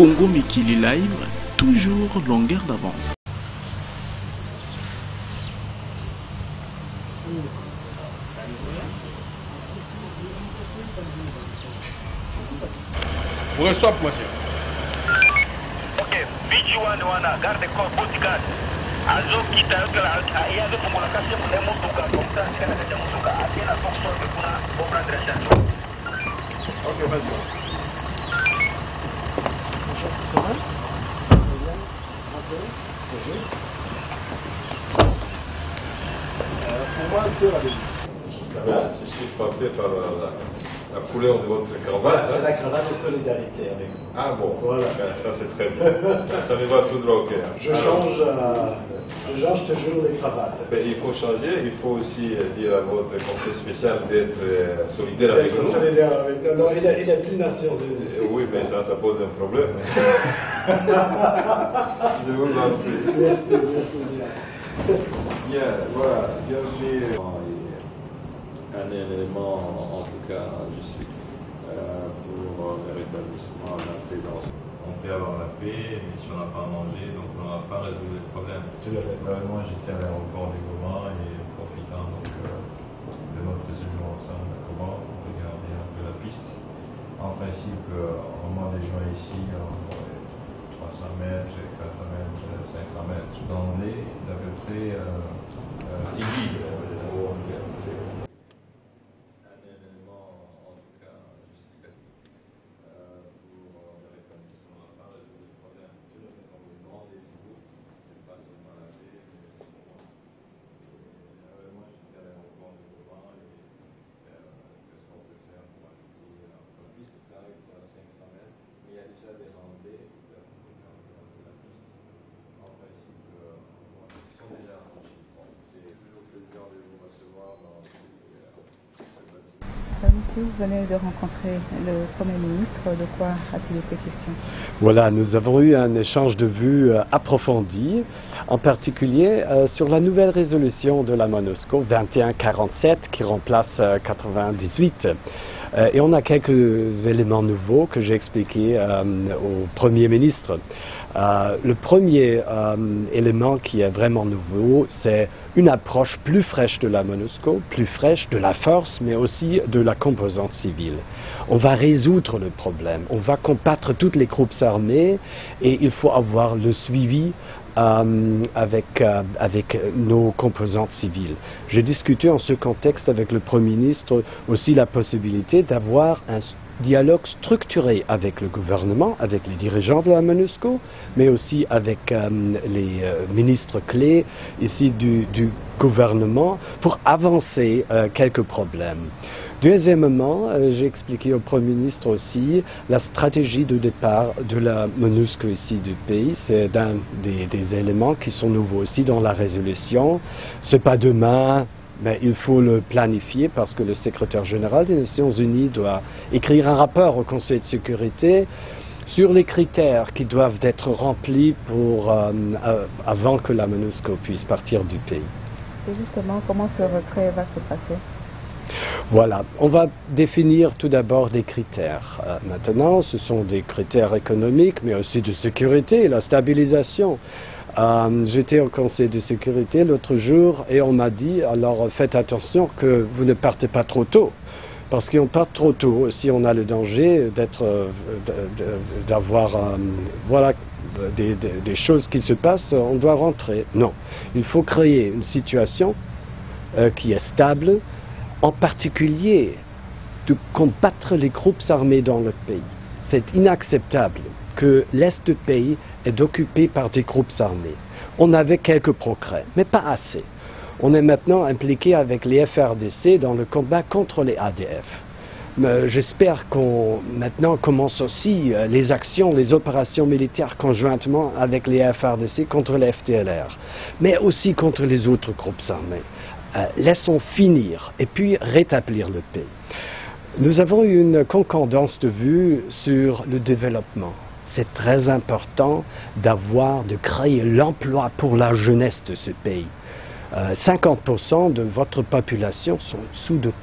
Congo Mikili Live, toujours longueur d'avance. Pour stop, monsieur. Ok, Bijuan wana garde corps bodyguard. Azo kita ya zo pour la casse pour les motoka comme ça c'est la casse motoka à la fonction de pour prendre la charge. Ok, vas-y. Pour moi, c'est la vie. Je suis frappé par la couleur de votre cravate. C'est la cravate de solidarité avec vous. Ah bon, Voilà. Ben, ça c'est très bien. Ça me va tout droit au cœur. Je change toujours les cravates. Ben, il faut changer, il faut aussi dire à votre conseil spécial d'être solidaire avec D'être nous. solidaire avec nous. Non, il n'est plus Nations Unies. Oui, mais ça pose un problème. Je vous en prie. Merci bien. Bien, voilà, bienvenue. Un élément, en tout cas, je suis pour le rétablissement de la paix dans ce... On peut avoir la paix, mais si on n'a pas mangé, donc on n'aura pas résolu le problème. Tout à fait. Moi, j'étais à l'aéroport de Goma et profitant donc de notre séjour ensemble à Goma pour regarder un peu la piste. En principe, au moins des gens ici, 300 mètres, 400 mètres, 500 mètres, d'emblée, d'à peu près 10 livres. Monsieur, vous venez de rencontrer le Premier ministre. De quoi a-t-il été question? Voilà, nous avons eu un échange de vues approfondi, en particulier sur la nouvelle résolution de la MONUSCO 2147 qui remplace 98. Et on a quelques éléments nouveaux que j'ai expliqués au Premier ministre. Le premier élément qui est vraiment nouveau, c'est une approche plus fraîche de la MONUSCO, plus fraîche de la force, mais aussi de la composante civile. On va résoudre le problème, on va combattre toutes les groupes armés et il faut avoir le suivi avec nos composantes civiles. J'ai discuté en ce contexte avec le Premier ministre aussi la possibilité d'avoir un dialogue structuré avec le gouvernement, avec les dirigeants de la MONUSCO, mais aussi avec les ministres clés ici du gouvernement pour avancer quelques problèmes. Deuxièmement, j'ai expliqué au Premier ministre aussi la stratégie de départ de la MONUSCO ici du pays. C'est un des éléments qui sont nouveaux aussi dans la résolution. C'est pas demain, mais il faut le planifier parce que le secrétaire général des Nations Unies doit écrire un rapport au Conseil de sécurité sur les critères qui doivent être remplis avant que la MONUSCO puisse partir du pays. Et justement, comment ce retrait va se passer? Voilà, on va définir tout d'abord des critères. Maintenant, ce sont des critères économiques, mais aussi de sécurité, la stabilisation. J'étais au Conseil de sécurité l'autre jour et on m'a dit, alors faites attention que vous ne partez pas trop tôt. Parce qu'on part trop tôt, si on a le danger d'avoir voilà, des choses qui se passent, on doit rentrer. Non, il faut créer une situation qui est stable, en particulier de combattre les groupes armés dans le pays. C'est inacceptable que l'Est du pays est occupé par des groupes armés. On avait quelques progrès, mais pas assez. On est maintenant impliqué avec les FARDC dans le combat contre les ADF. J'espère qu'on maintenant commence aussi les actions, les opérations militaires conjointement avec les FARDC contre les FDLR, mais aussi contre les autres groupes armés. Laissons finir et puis rétablir le pays. Nous avons eu une concordance de vue sur le développement. C'est très important de créer l'emploi pour la jeunesse de ce pays. 50% de votre population sont sous de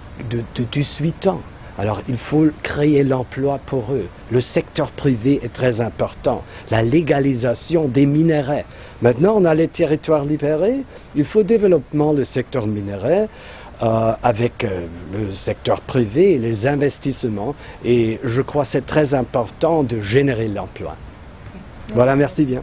18 ans. Alors il faut créer l'emploi pour eux. Le secteur privé est très important. La légalisation des minerais. Maintenant, on a les territoires libérés. Il faut développement le secteur minerai avec le secteur privé et les investissements. Et je crois que c'est très important de générer l'emploi. Voilà, merci bien.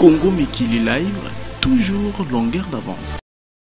Congo Mikili Live, toujours longueur d'avance.